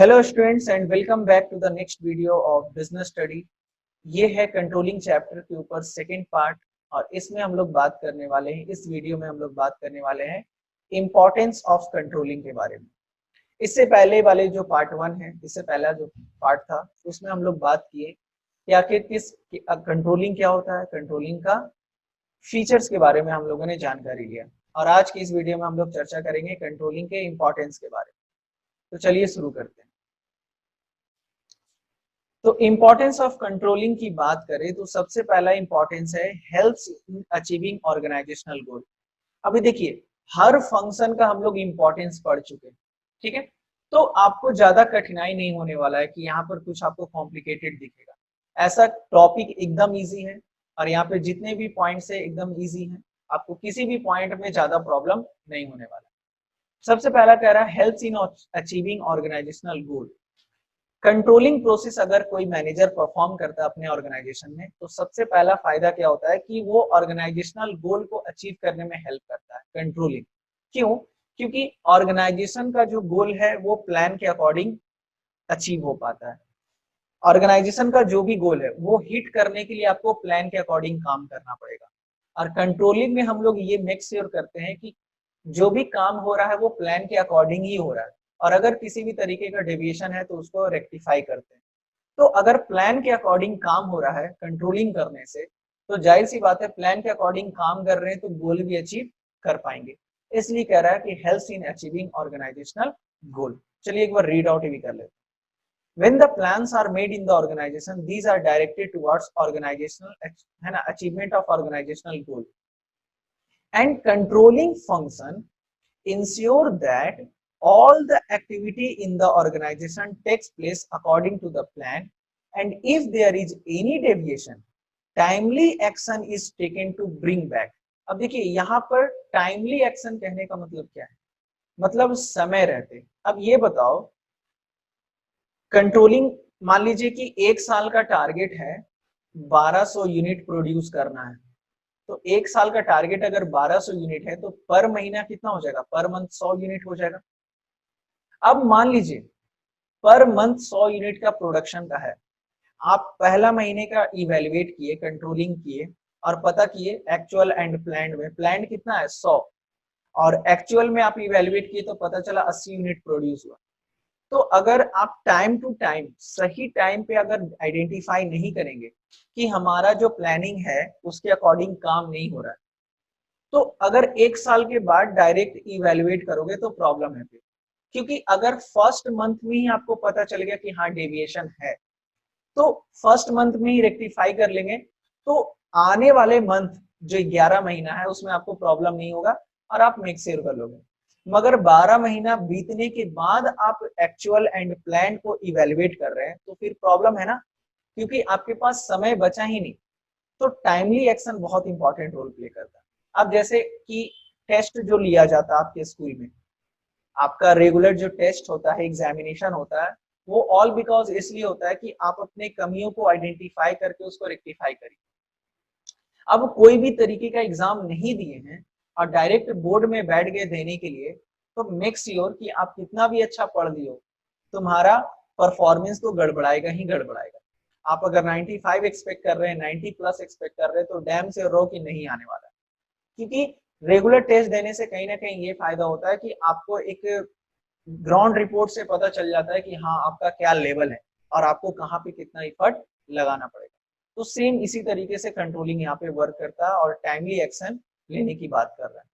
Hello students and welcome back to the next video of business study. ये है controlling chapter के ऊपर second part और इसमें हम लोग बात करने वाले हैं, इस वीडियो में हम लोग बात करने वाले हैं इंपॉर्टेंस ऑफ कंट्रोलिंग के बारे में। इससे पहले वाले जो पार्ट वन है, इससे पहला जो पार्ट था उसमें हम लोग बात किए कि आखिर किस कंट्रोलिंग क्या होता है, कंट्रोलिंग का फीचर्स के बारे में हम लोगों ने जानकारी लिया और आज की इस वीडियो में हम लोग चर्चा करेंगे कंट्रोलिंग के इंपॉर्टेंस के बारे में। तो चलिए शुरू करते हैं। तो इंपॉर्टेंस ऑफ कंट्रोलिंग की बात करें तो सबसे पहला इंपॉर्टेंस है हेल्प्स इन अचीविंग ऑर्गेनाइजेशनल गोल। अभी देखिए, हर फंक्शन का हम लोग इंपॉर्टेंस पढ़ चुके हैं, ठीक है। तो आपको ज्यादा कठिनाई नहीं होने वाला है कि यहाँ पर कुछ आपको कॉम्प्लिकेटेड दिखेगा। ऐसा टॉपिक एकदम इजी है और यहाँ पे जितने भी पॉइंट्स है एकदम इजी है, आपको किसी भी पॉइंट में ज्यादा प्रॉब्लम नहीं होने वाला। सबसे पहला कह रहा है helps in achieving organisational goal. Controlling process अगर कोई मैनेजर परफॉर्म करता है अपने ऑर्गेनाइजेशन में तो सबसे पहला फायदा क्या होता है कि वो ऑर्गेनाइजेशनल गोल को अचीव करने में हेल्प करता है कंट्रोलिंग। क्यों? क्योंकि ऑर्गेनाइजेशन का जो गोल है वो प्लान के अकॉर्डिंग अचीव हो पाता है। ऑर्गेनाइजेशन का जो भी गोल है वो हिट करने के लिए आपको प्लान के अकॉर्डिंग काम करना पड़ेगा और कंट्रोलिंग में हम लोग ये मेक श्योर करते हैं कि जो भी काम हो रहा है वो प्लान के अकॉर्डिंग ही हो रहा है और अगर किसी भी तरीके का डेविएशन है तो उसको रेक्टिफाई करते हैं। तो अगर प्लान के अकॉर्डिंग काम हो रहा है कंट्रोलिंग करने से तो जाहिर सी बात है प्लान के अकॉर्डिंग काम कर रहे हैं तो गोल भी अचीव कर पाएंगे। इसलिए कह रहा है कि हेल्प्स इन अचीविंग ऑर्गेनाइजेशनल गोल। चलिए एक बार रीड आउट भी कर लेते हैं। When the plans are made in the organization, these are directed towards organizational achievement of organizational goal. And controlling function ensure that all the activity in the organization takes place according to the plan, and if there is any deviation, timely action is taken to bring back. अब देखिए यहाँ पर timely action कहने का मतलब क्या है, मतलब समय रहते। अब ये बताओ, कंट्रोलिंग मान लीजिए कि एक साल का टारगेट है 1200 यूनिट प्रोड्यूस करना है, तो एक साल का टारगेट अगर 1200 यूनिट है तो पर महीना कितना हो जाएगा, पर मंथ 100 यूनिट हो जाएगा। अब मान लीजिए पर मंथ 100 यूनिट का प्रोडक्शन का है, आप पहला महीने का इवेल्युएट किए, कंट्रोलिंग किए और पता किए एक्चुअल एंड प्लान्ड में, प्लान्ड कितना है 100 और एक्चुअल में आप इवेल्युएट किए तो पता चला 80 यूनिट प्रोड्यूस हुआ। तो अगर आप टाइम टू टाइम सही टाइम पे अगर आइडेंटिफाई नहीं करेंगे कि हमारा जो प्लानिंग है उसके अकॉर्डिंग काम नहीं हो रहा है, तो अगर एक साल के बाद डायरेक्ट इवेल्युएट करोगे तो प्रॉब्लम है फिर। क्योंकि अगर फर्स्ट मंथ में ही आपको पता चल गया कि हाँ डेविएशन है तो फर्स्ट मंथ में ही रेक्टिफाई कर लेंगे, तो आने वाले मंथ जो 11 महीना है उसमें आपको प्रॉब्लम नहीं होगा और आप मेक श्योर कर लोगे। मगर 12 महीना बीतने के बाद आप एक्चुअल एंड प्लान को इवेल्युएट कर रहे हैं तो फिर प्रॉब्लम है ना, क्योंकि आपके पास समय बचा ही नहीं। तो टाइमली एक्शन बहुत इंपॉर्टेंट रोल प्ले करता है। अब जैसे कि टेस्ट जो लिया जाता है आपके स्कूल में, आपका रेगुलर जो टेस्ट होता है, एग्जामिनेशन होता है, वो ऑल बिकॉज इसलिए होता है कि आप अपने कमियों को आइडेंटिफाई करके उसको रेक्टिफाई करिए। अब कोई भी तरीके का एग्जाम नहीं दिए हैं और डायरेक्ट बोर्ड में बैठ गए देने के लिए, तो मेक श्योर कि आप कितना भी अच्छा पढ़ लियो तुम्हारा परफॉर्मेंस तो गड़बड़ाएगा ही गड़बड़ाएगा। आप अगर 95 एक्सपेक्ट कर रहे हैं, 90 प्लस एक्सपेक्ट कर रहे हैं तो डैम से रो कि नहीं आने वाला। क्योंकि रेगुलर टेस्ट देने से कहीं ना कहीं ये फायदा होता है कि आपको एक ग्राउंड रिपोर्ट से पता चल जाता है कि हाँ आपका क्या लेवल है और आपको कहाँ पे कितना इफर्ट लगाना पड़ेगा। तो सेम इसी तरीके से कंट्रोलिंग यहाँ पे वर्क करता है और टाइमली एक्शन लेने की बात कर रहा है।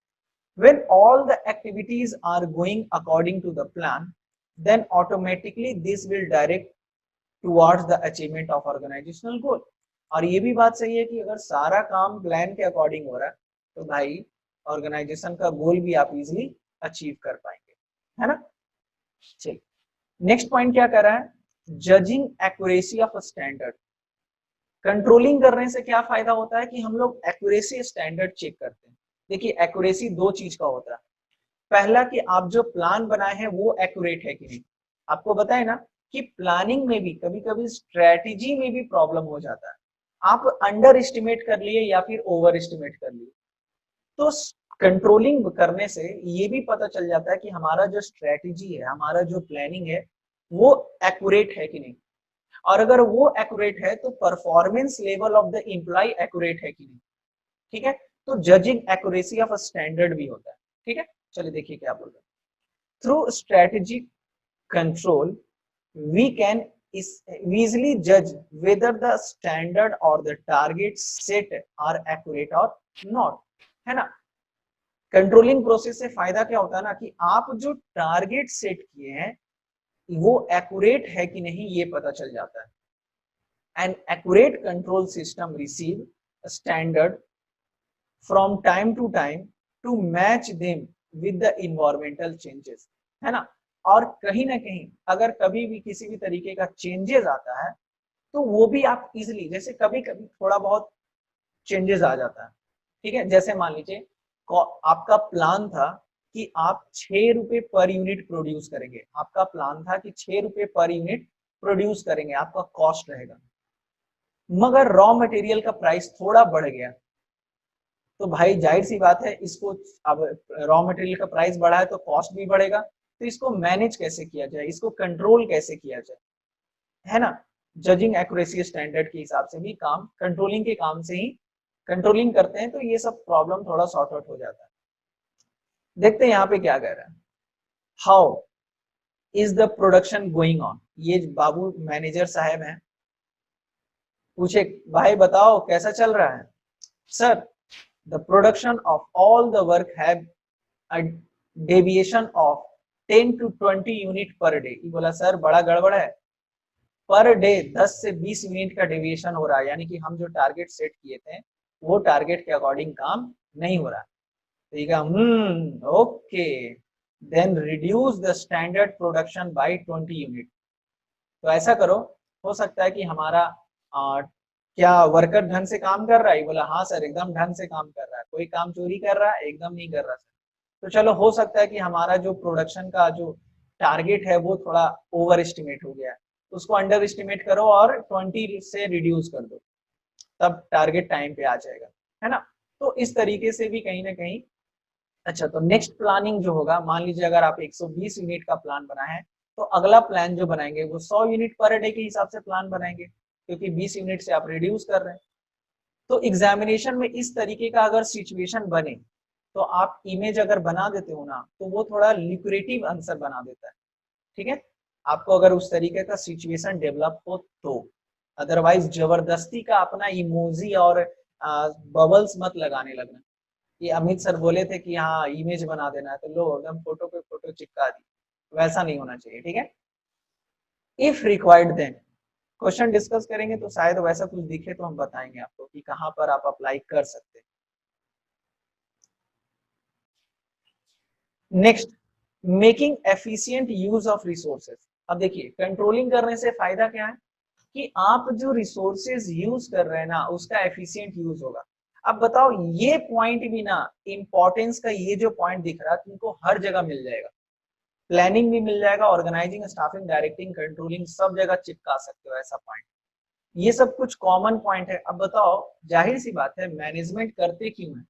When all the activities are going according to the plan, then automatically this will direct towards the achievement of organizational goal. और ये भी बात सही है कि अगर सारा काम प्लान के अकॉर्डिंग हो रहा है तो भाई ऑर्गेनाइजेशन का गोल भी आप इजीली अचीव कर पाएंगे, है ना। चलिए नेक्स्ट पॉइंट क्या कर रहा है, judging accuracy of standard. Controlling करने से क्या फायदा होता है कि हम लोग एक्यूरेसी स्टैंडर्ड चेक करते हैं। देखिए एक्यूरेसी दो चीज का होता है, पहला कि आप जो प्लान बनाए हैं वो एक्यूरेट है कि नहीं। आपको बताए ना कि प्लानिंग में भी कभी कभी स्ट्रेटेजी में भी प्रॉब्लम हो जाता है, आप अंडर एस्टिमेट कर लिए या फिर ओवर एस्टिमेट कर लिए। तो कंट्रोलिंग करने से ये भी पता चल जाता है कि हमारा जो स्ट्रेटेजी है, हमारा जो प्लानिंग है वो एक्यूरेट है कि नहीं, और अगर वो एक्यूरेट है तो performance level of the employee accurate है कि नहीं। ठीक है, तो judging accuracy of a standard भी होता है। ठीक है, चलिए देखिए क्या बोल रहे हैं। Through strategic control we can is easily judge whether the standard or the target set are accurate or not, है ना। कंट्रोलिंग प्रोसेस से फायदा क्या होता है ना कि आप जो टारगेट सेट किए हैं वो एक्यूरेट है कि नहीं ये पता चल जाता है। An accurate control system receive standard from time to time to match them with the environmental changes, है ना। और कहीं ना कहीं अगर कभी भी किसी भी तरीके का चेंजेस आता है तो वो भी आप इजिली, जैसे कभी कभी थोड़ा बहुत चेंजेस आ जाता है। ठीक है, जैसे मान लीजिए आपका प्लान था कि आप 6 रुपए पर यूनिट प्रोड्यूस करेंगे, आपका प्लान था कि 6 रुपए पर यूनिट प्रोड्यूस करेंगे, आपका कॉस्ट रहेगा, मगर रॉ मटेरियल का प्राइस थोड़ा बढ़ गया, तो भाई जाहिर सी बात है इसको, अब रॉ मटेरियल का प्राइस बढ़ा है तो कॉस्ट भी बढ़ेगा, तो इसको मैनेज कैसे किया जाए, इसको कंट्रोल कैसे किया जाए, है ना। जजिंग एक्यूरेसी स्टैंडर्ड के हिसाब से भी काम, कंट्रोलिंग के काम से ही कंट्रोलिंग करते हैं, तो ये सब प्रॉब्लम थोड़ा सॉर्ट आउट हो जाता है। देखते हैं यहाँ पे क्या कह रहा है। How is the production going on, ये बाबू मैनेजर साहब हैं, पूछे भाई बताओ कैसा चल रहा है। Sir the production of all the work have a deviation of 10 to 20 unit per day. बोला सर बड़ा गड़बड़ है, पर डे 10 से 20 यूनिट का डेविएशन हो रहा है, यानी कि हम जो टारगेट सेट किए थे वो टारगेट के अकॉर्डिंग काम नहीं हो रहा है। ठीक है, okay, then reduce the standard production by 20 unit. तो ऐसा करो, हो सकता है कि हमारा क्या वर्कर ढंग से काम कर रहा है। बोला हाँ सर एकदम ढंग से काम कर रहा है, कोई काम चोरी कर रहा है एकदम नहीं कर रहा सर। तो चलो हो सकता है कि हमारा जो प्रोडक्शन का जो टारगेट है वो थोड़ा ओवर एस्टिमेट हो गया है, उसको अंडर एस्टिमेट करो और 20 से रिड्यूस कर दो, तब टारगेट टाइम पे आ जाएगा, है ना। तो इस तरीके से भी कहीं ना कहीं। अच्छा, तो नेक्स्ट प्लानिंग जो होगा, मान लीजिए अगर आप 120 यूनिट का प्लान बना है तो अगला प्लान जो बनाएंगे वो 100 यूनिट पर डे के हिसाब से प्लान बनाएंगे, क्योंकि 20 यूनिट से आप रिड्यूस कर रहे हैं। तो एग्जामिनेशन में इस तरीके का अगर सिचुएशन बने तो आप इमेज अगर बना देते हो ना तो वो थोड़ा लिक्रेटिव आंसर बना देता है। ठीक है, आपको अगर उस तरीके का सिचुएशन डेवलप हो तो, अदरवाइज जबरदस्ती का अपना इमोजी और बबल्स मत लगाने लगना। ये अमित सर बोले थे कि हाँ इमेज बना देना है तो लो एकदम फोटो पे फोटो चिपका दी, वैसा नहीं होना चाहिए। ठीक है, if required then question discuss करेंगे तो शायद वैसा कुछ दिखे तो हम बताएंगे आपको कि कहाँ पर आप अप्लाई कर सकते हैं। Next, making efficient use of resources. अब देखिए कंट्रोलिंग करने से फायदा क्या है कि आप जो रिसोर्सेज यूज कर रहे हैं ना उसका एफिशिएंट यूज होगा। अब बताओ ये पॉइंट भी ना, इंपॉर्टेंस का ये जो पॉइंट दिख रहा है तुमको हर जगह मिल जाएगा, प्लानिंग भी मिल जाएगा, ऑर्गेनाइजिंग स्टाफिंग डायरेक्टिंग कंट्रोलिंग सब जगह चिपका सकते हो ऐसा पॉइंट। ये सब कुछ कॉमन पॉइंट है। अब बताओ जाहिर सी बात है मैनेजमेंट करते क्यों है,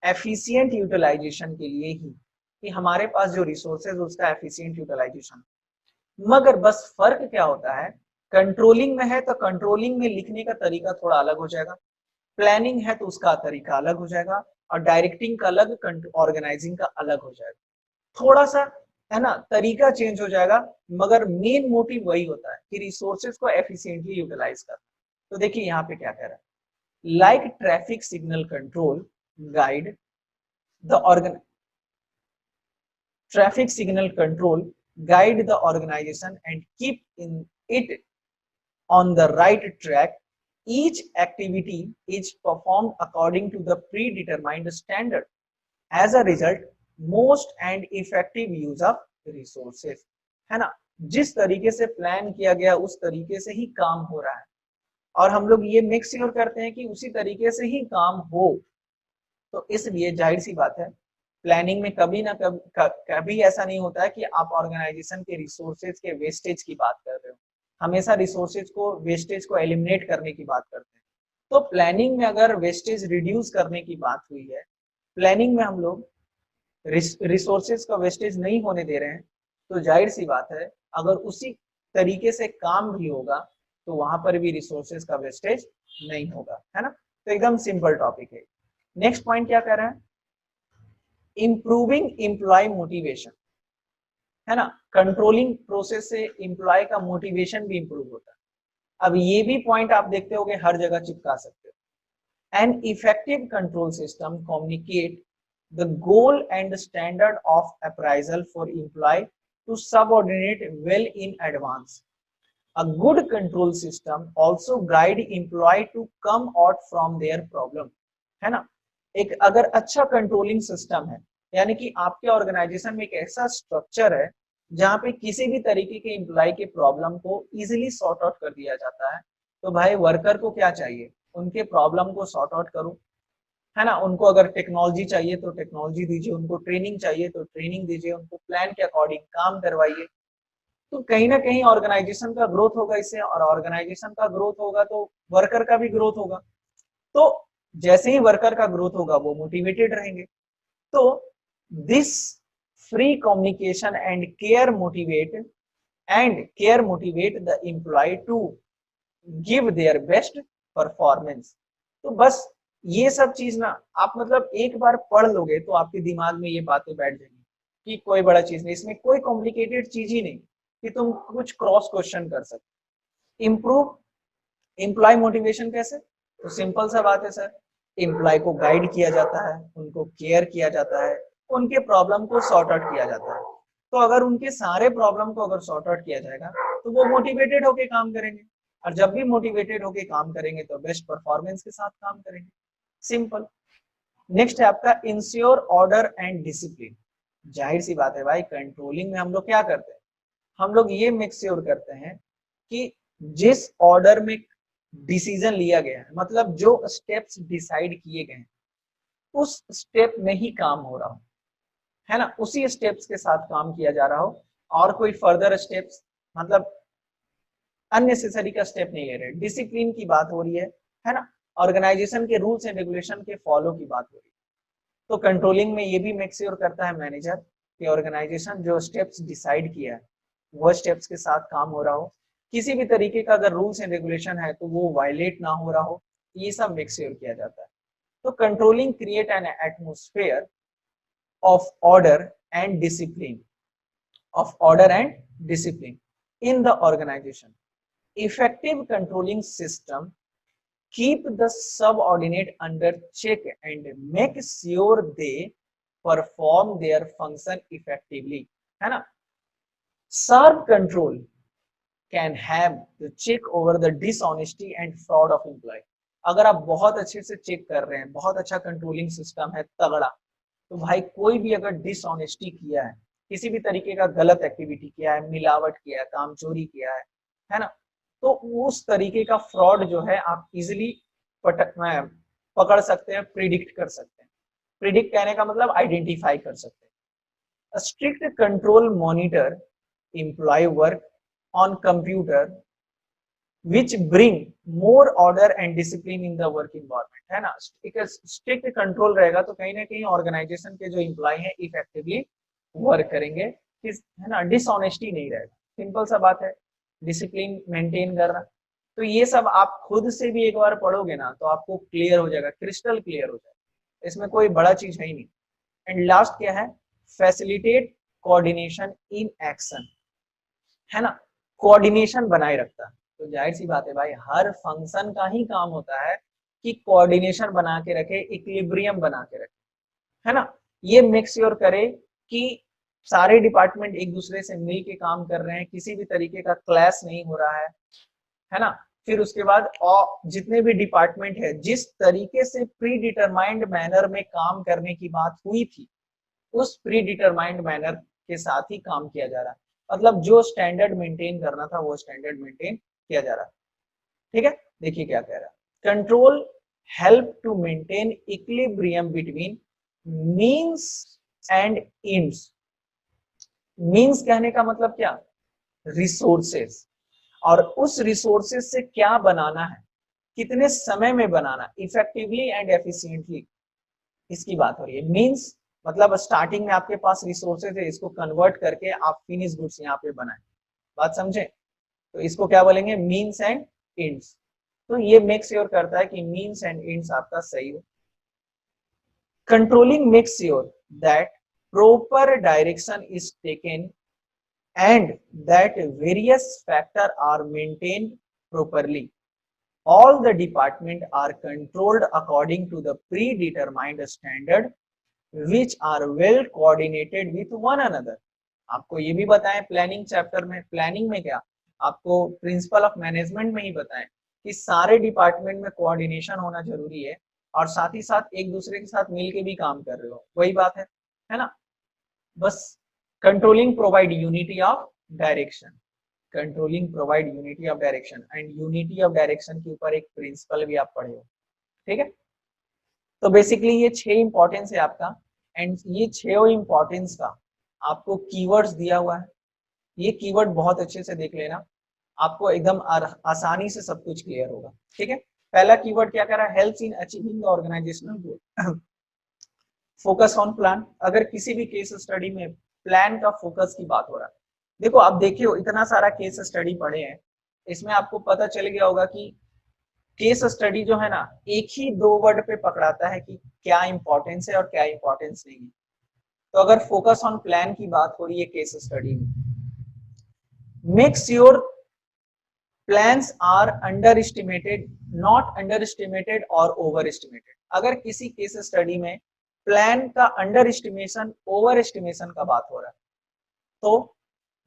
एफिशिएंट यूटिलाइजेशन के लिए ही, कि हमारे पास जो रिसोर्सेज उसका एफिशिएंट यूटिलाइजेशन। मगर बस फर्क क्या होता है, कंट्रोलिंग में है तो कंट्रोलिंग में लिखने का तरीका थोड़ा अलग हो जाएगा, प्लानिंग है तो उसका तरीका अलग हो जाएगा, और डायरेक्टिंग का अलग, ऑर्गेनाइजिंग का अलग हो जाएगा, थोड़ा सा, है ना, तरीका चेंज हो जाएगा, मगर मेन मोटिव वही होता है कि रिसोर्सेज को एफिशिएंटली यूटिलाइज करना। तो देखिए यहाँ पे क्या कह रहा है, like traffic signal control guide the organ traffic signal control guide the organization and keep in it on the right track. Each activity is performed according to the predetermined standard. As a result, most and effective use of resources, है ना। जिस तरीके से plan किया गया उस तरीके से ही काम हो रहा है, और हम लोग ये मेक श्योर करते हैं कि उसी तरीके से ही काम हो। तो इसलिए जाहिर सी बात है प्लानिंग में कभी ना कभी ऐसा नहीं होता है कि आप ऑर्गेनाइजेशन के रिसोर्सेज के वेस्टेज की बात कर रहे हो, हमेशा रिसोर्सेज को, वेस्टेज को एलिमिनेट करने की बात करते हैं। तो प्लानिंग में अगर वेस्टेज रिड्यूस करने की बात हुई है, प्लानिंग में हम लोग रिसोर्सेज का वेस्टेज नहीं होने दे रहे हैं, तो जाहिर सी बात है अगर उसी तरीके से काम भी होगा तो वहां पर भी रिसोर्सेज का वेस्टेज नहीं होगा, है ना। तो एकदम सिंपल टॉपिक है। नेक्स्ट पॉइंट क्या कह रहा है, इंप्रूविंग एम्प्लॉय मोटिवेशन, है ना। कंट्रोलिंग प्रोसेस से एम्प्लॉय का मोटिवेशन भी इंप्रूव होता है। अब ये भी पॉइंट आप देखते होगे हर जगह चिपका सकते हो। An effective control system communicate the goal and standard of appraisal for employee to subordinate well in advance. A good control system also guide employee to come out from their problem, है ना। एक अगर अच्छा controlling system है, यानी कि आपके organisation में एक ऐसा स्ट्रक्चर है जहां पे किसी भी तरीके के एम्प्लॉय के प्रॉब्लम को इजीली सॉर्ट आउट कर दिया जाता है, तो भाई वर्कर को क्या चाहिए, उनके प्रॉब्लम को सॉर्ट आउट करो, है ना। उनको अगर टेक्नोलॉजी चाहिए तो टेक्नोलॉजी दीजिए, उनको ट्रेनिंग चाहिए तो ट्रेनिंग दीजिए, उनको प्लान के अकॉर्डिंग काम करवाइए। तो कहीं ना कहीं ऑर्गेनाइजेशन का ग्रोथ होगा इससे, और ऑर्गेनाइजेशन का ग्रोथ होगा तो वर्कर का भी ग्रोथ होगा। तो जैसे ही वर्कर का ग्रोथ होगा वो मोटिवेटेड रहेंगे। तो this free communication and care motivate the employee to give their best performance. तो बस ये सब चीज ना आप मतलब एक बार पढ़ लोगे तो आपके दिमाग में ये बातें बैठ जाएंगी कि कोई बड़ा चीज नहीं, इसमें कोई कॉम्प्लिकेटेड चीज ही नहीं कि तुम कुछ क्रॉस क्वेश्चन कर सकते। इम्प्रूव एम्प्लॉय मोटिवेशन कैसे, तो सिंपल सा बात है सर, एम्प्लॉय को गाइड किया जाता है, उनको केयर किया जाता है, उनके प्रॉब्लम को सॉर्ट आउट किया जाता है। तो अगर उनके सारे प्रॉब्लम को अगर सॉर्ट आउट किया जाएगा तो वो मोटिवेटेड होकर काम करेंगे, और जब भी मोटिवेटेड होकर काम करेंगे तो बेस्ट परफॉर्मेंस के साथ काम करेंगे। सिंपल। नेक्स्ट है आपका इंश्योर ऑर्डर एंड डिसिप्लिन। जाहिर सी बात है भाई, कंट्रोलिंग में हम लोग क्या करते हैं, हम लोग ये मेक श्योर करते हैं कि जिस ऑर्डर में डिसीजन लिया गया है, मतलब जो स्टेप्स डिसाइड किए गए हैं उस स्टेप में ही काम हो रहा हो, है ना, उसी स्टेप्स के साथ काम किया जा रहा हो, और कोई फर्दर स्टेप्स मतलब अननेसेसरी का स्टेप नहीं ले रहे। डिसिप्लिन की बात हो रही है ना, ऑर्गेनाइजेशन के रूल्स एंड रेगुलेशन के फॉलो की बात हो रही है। तो कंट्रोलिंग में ये भी मेक श्योर करता है मैनेजर कि ऑर्गेनाइजेशन जो स्टेप्स डिसाइड किया है वो स्टेप्स के साथ काम हो रहा हो, किसी भी तरीके का अगर रूल्स एंड रेगुलेशन है तो वो वायलेट ना हो रहा हो, ये सब मेक श्योर किया जाता है। तो controlling create an atmosphere of order and discipline in the organization. Effective controlling system keep the subordinate under check and make sure they perform their function effectively, है ना। Sharp control can have the check over the dishonesty and fraud of employee। अगर आप बहुत अच्छे से check कर रहे हैं, बहुत अच्छा कंट्रोलिंग सिस्टम है तगड़ा, तो भाई कोई भी अगर डिसऑनेस्टी किया है, किसी भी तरीके का गलत एक्टिविटी किया है, मिलावट किया है, काम चोरी किया है ना, तो उस तरीके का फ्रॉड जो है आप इजिली पकड़ सकते हैं, प्रिडिक्ट कर सकते हैं। प्रिडिक्ट कहने का मतलब आइडेंटिफाई कर सकते हैं। Strict control monitor employee work on computer which bring more order and discipline in the work environment, है ना। एक स्ट्रिक्ट कंट्रोल रहेगा तो कहीं ना कहीं ऑर्गेनाइजेशन के जो एम्प्लॉय हैं इफेक्टिवली वर्क करेंगे, है ना, डिसऑनेस्टी नहीं रहेगा। सिंपल सा बात है, डिसिप्लिन मेंटेन करना। तो ये सब आप खुद से भी एक बार पढ़ोगे ना तो आपको क्लियर हो जाएगा, क्रिस्टल क्लियर हो जाएगा, इसमें कोई बड़ा चीज है ही नहीं। एंड लास्ट क्या है, फैसिलिटेट कोऑर्डिनेशन इन एक्शन, है ना, कोऑर्डिनेशन बनाए रखता है। तो जाहिर सी बात है भाई, हर फंक्शन का ही काम होता है कि कोऑर्डिनेशन बना के रखे, इक्विलिब्रियम बना के रखे, है ना। ये मेक श्योर करे कि सारे डिपार्टमेंट एक दूसरे से मिल के काम कर रहे हैं, किसी भी तरीके का क्लैश नहीं हो रहा है ना। फिर उसके बाद और जितने भी डिपार्टमेंट है, जिस तरीके से प्री डिटरमाइंड मैनर में काम करने की बात हुई थी, उस प्री डिटरमाइंड मैनर के साथ ही काम किया जा रहा है। मतलब जो स्टैंडर्ड मेंटेन करना था वो स्टैंडर्ड मेंटेन किया जा रहा है। ठीक है, देखिए क्या कह रहा है, control help to maintain equilibrium between means and ends. Means कहने का मतलब क्या, रिसोर्सेस, और उस रिसोर्सेस से क्या बनाना है, कितने समय में बनाना, इफेक्टिवली एंड एफिशिएंटली, इसकी बात हो रही है। मीन्स मतलब स्टार्टिंग में आपके पास रिसोर्सेज है, इसको कन्वर्ट करके आप फिनिश गुड्स यहाँ पे बनाए, बात समझे? तो इसको क्या बोलेंगे, मीन्स एंड एंड्स। तो ये मेक श्योर करता है कि मीन्स एंड एंड्स आपका सही हो। Controlling make sure that proper direction is taken and that various factors are maintained properly. All the departments are controlled according to the predetermined standard which are well coordinated with one another. आपको ये भी बताएं planning chapter में, planning में क्या आपको principle of management में ही बताएं कि सारे डिपार्टमेंट में कोऑर्डिनेशन होना जरूरी है और साथ ही साथ एक दूसरे के साथ मिलके भी काम कर रहे हो, वही बात है ना? बस controlling provide unity of direction, controlling provide unity of direction and unity of direction के ऊपर एक प्रिंसिपल भी आप पढ़े हो, ठीक है? तो बेसिकली ये 6 इंपॉर्टेंस है आपका एंड ये 6 इंपॉर्टेंस का आपको कीवर्ड्स दिया हुआ है। ये कीवर्ड बहुत अच्छे से देख लेना, आपको एकदम आसानी से सब कुछ क्लियर होगा, ठीक है? पहला कीवर्ड क्या कह रहा है, helps in achieving the organisational goal. Focus on plan. अगर किसी भी केस स्टडी में प्लान का फोकस की बात हो रहा है, देखो आप देखियो इतना सारा केस स्टडी पढ़े हैं, इसमें आपको पता चल गया होगा कि केस स्टडी जो है ना एक ही 2 वर्ड पे पकड़ाता है कि क्या इंपॉर्टेंस है और क्या इंपॉर्टेंस नहीं है। तो अगर फोकस ऑन प्लान की बात हो रही है केस स्टडी में, make sure plans are underestimated, not underestimated और ओवर एस्टिमेटेड। अगर किसी केस स्टडी में प्लान का अंडर एस्टिमेशन ओवर एस्टिमेशन का बात हो रहा है तो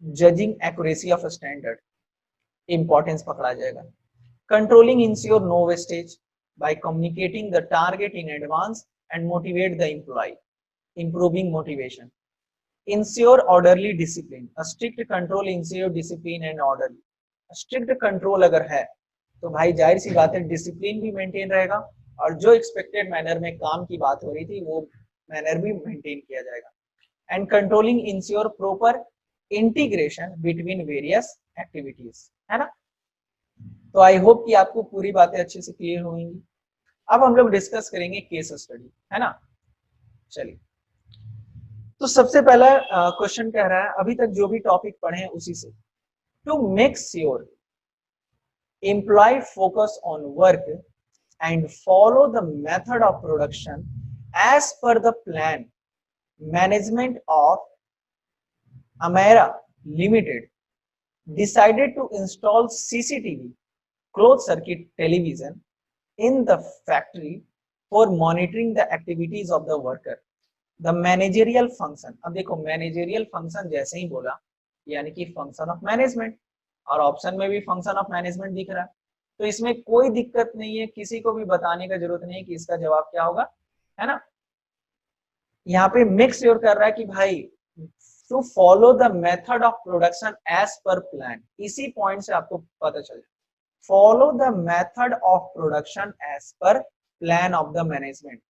judging accuracy of standard importance पकड़ा जाएगा। Controlling ensure no wastage by communicating the target in advance and motivate the employee, improving motivation. Ensure orderly discipline, strict control ensure discipline and orderly. Strict control अगर है तो भाई जाहिर सी बात है discipline भी मेंटेन रहेगा और जो एक्सपेक्टेड मैनर में काम की बात हो रही थी वो मैनर भी मेंटेन किया जाएगा। And controlling ensure proper integration between various activities, है ना? तो आई होप कि आपको पूरी बातें अच्छे से क्लियर होंगी। अब हम लोग डिस्कस करेंगे केस स्टडी, है ना? चलिए, तो सबसे पहला क्वेश्चन कह रहा है, अभी तक जो भी टॉपिक पढ़े हैं उसी से, to make sure employee focus on work and follow the method of production as per the plan, management of Amera Limited decided to install CCTV, closed circuit television in the factory for monitoring the activities of the worker. The managerial function, अब देखो managerial function जैसे ही बोला यानी कि function of management, और option में भी function of management दिख रहा है, तो इसमें कोई दिक्कत नहीं है, किसी को भी बताने का जरूरत नहीं है कि इसका जवाब क्या होगा, है ना? यहाँ पे मेक श्योर कर रहा है कि भाई to follow the method of production as per plan. इसी पॉइंट से आपको पता चल जाए, follow the method of production as per plan of the management.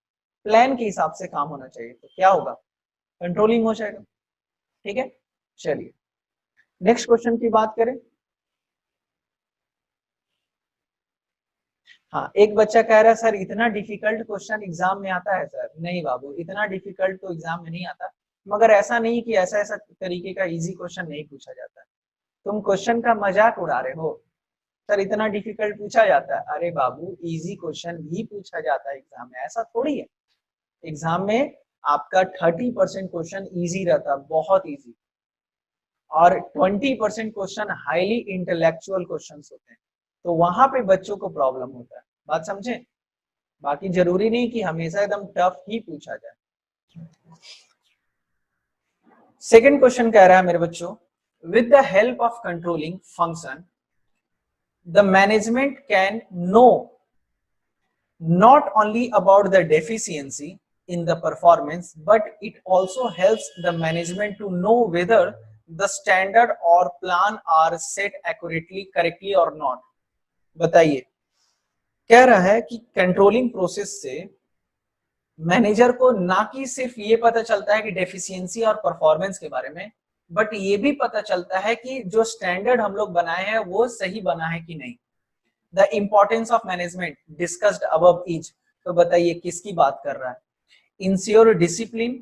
Plan के हिसाब से काम होना चाहिए, तो क्या होगा, कंट्रोलिंग हो जाएगा, ठीक है? चलिए नेक्स्ट क्वेश्चन की बात करें। हाँ, एक बच्चा कह रहा है सर इतना डिफिकल्ट क्वेश्चन एग्जाम में आता है। सर नहीं बाबू, इतना डिफिकल्ट तो एग्जाम में नहीं आता, मगर ऐसा नहीं कि ऐसा ऐसा तरीके का इजी क्वेश्चन नहीं पूछा जाता है। तुम क्वेश्चन का मजाक उड़ा रहे हो, सर इतना डिफिकल्ट पूछा जाता है। अरे बाबू, इजी क्वेश्चन भी पूछा जाता है एग्जाम में, ऐसा थोड़ी है। एग्जाम में आपका 30% क्वेश्चन इजी रहता है, बहुत इजी, और 20% क्वेश्चन हाईली इंटेलेक्चुअल क्वेश्चन होते हैं, तो वहां पे बच्चों को प्रॉब्लम होता है, बात समझे? बाकी जरूरी नहीं कि हमेशा एकदम टफ ही पूछा जाए। सेकंड क्वेश्चन कह रहा है मेरे बच्चों, with the help of controlling function the management can know not only about the deficiency in the performance, but it also helps the management to know whether the standard or plan are set accurately, correctly or not। बताइए, कह रहा है कि controlling process से manager को ना कि सिर्फ ये पता चलता है कि डेफिशिएंसी और परफॉर्मेंस के बारे में, बट ये भी पता चलता है कि जो स्टैंडर्ड हम लोग बनाए हैं वो सही बना है कि नहीं। The importance of management discussed above is, तो बताइए किसकी बात कर रहा है? Ensure discipline,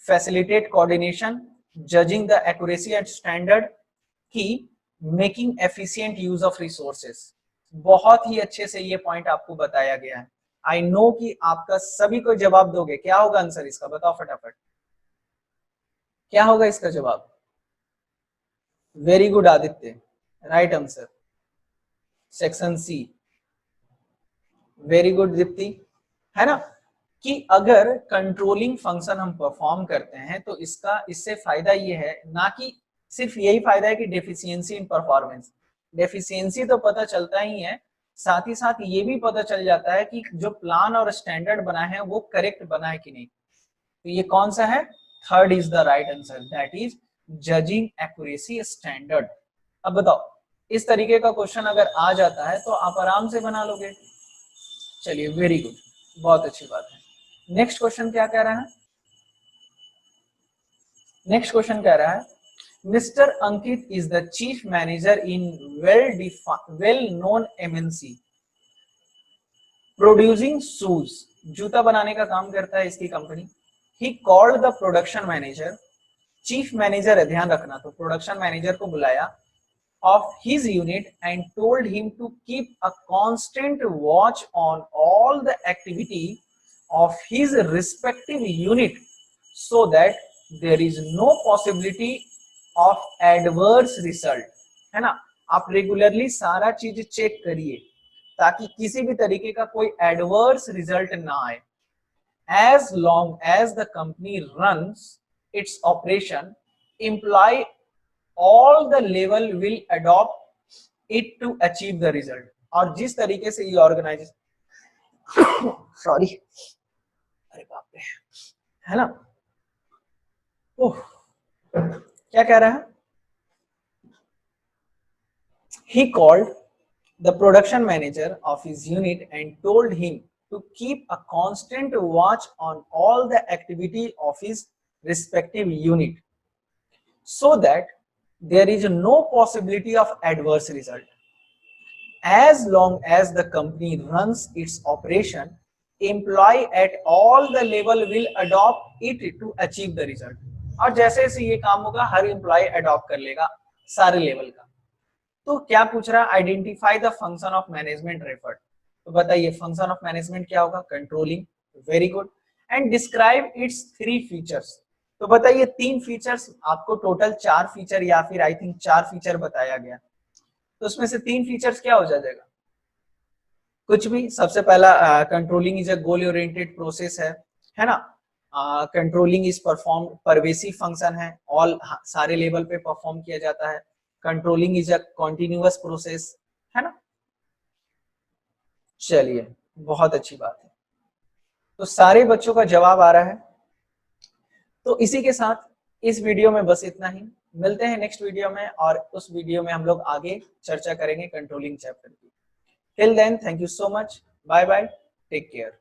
facilitate coordination, judging the accuracy and standard की, making efficient use of resources, बहुत ही अच्छे से ये पॉइंट आपको बताया गया है। आई नो कि आपका सभी को जवाब दोगे। क्या होगा आंसर इसका, बताओ फटाफट, क्या होगा इसका जवाब? Very good Aditya, right answer section C. Very good Dipti, है ना, कि अगर कंट्रोलिंग फंक्शन हम परफॉर्म करते हैं तो इससे फायदा ये है, ना कि सिर्फ यही फायदा है कि डेफिशिएंसी इन परफॉर्मेंस, डेफिशिएंसी तो पता चलता ही है, साथ ही साथ ये भी पता चल जाता है कि जो प्लान और स्टैंडर्ड बना है वो करेक्ट बना है कि नहीं। तो ये कौन सा है? Third is the right answer, that is judging accuracy standard. अब बताओ, इस तरीके का क्वेश्चन अगर आ जाता है तो आप आराम से बना लोगे। चलिए वेरी गुड, बहुत अच्छी बात है। नेक्स्ट क्वेश्चन क्या कह रहा है? नेक्स्ट क्वेश्चन कह रहा है mister Ankit is the chief manager in well known MNC producing shoes, जूता बनाने का काम करता है इसकी company. He called the production manager, chief manager है ध्यान रखना, तो प्रोडक्शन मैनेजर को बुलाया of his unit and told him to keep a constant watch on all the activity of his respective unit so that there is no possibility of adverse result, है ना। आप regularly सारा चीज check करिए ताकि किसी भी तरीके का कोई एडवर्स रिजल्ट ना आए। as long as the company runs its operation, employee all the level will adopt it to achieve the result। और जिस तरीके से ये ऑर्गेनाइजेशन सॉरी अरे बाप रे, है ना, ओह क्या कह रहा है? He called the production manager of his unit and told him to keep a constant watch on all the activity of his respective unit so that there is no possibility of adverse result। As long as the company runs its operation, employee at all the level will adopt it to achieve the result। और जैसे जैसे ये काम होगा हर employ adopt कर लेगा सारे level का। तो क्या पूछ रहा है? Identify the function of management referred, तो बताइए फंक्शन ऑफ मैनेजमेंट क्या होगा? Controlling, very good. And describe it's 3 features, तो बताइए 3 फीचर्स, आपको टोटल 4 फीचर या फिर आई थिंक 4 फीचर बताया गया, तो उसमें से 3 फीचर्स क्या हो जाएगा? कुछ भी। सबसे पहला controlling is a goal oriented process है ना। Controlling is perform pervasive function है, ऑल सारे लेवल पे परफॉर्म किया जाता है। Controlling is a continuous process, है ना। चलिए बहुत अच्छी बात है, तो सारे बच्चों का जवाब आ रहा है। तो इसी के साथ इस वीडियो में बस इतना ही, मिलते हैं नेक्स्ट वीडियो में, और उस वीडियो में हम लोग आगे चर्चा करेंगे कंट्रोलिंग चैप्टर की। Till then thank you so much, bye bye, take care.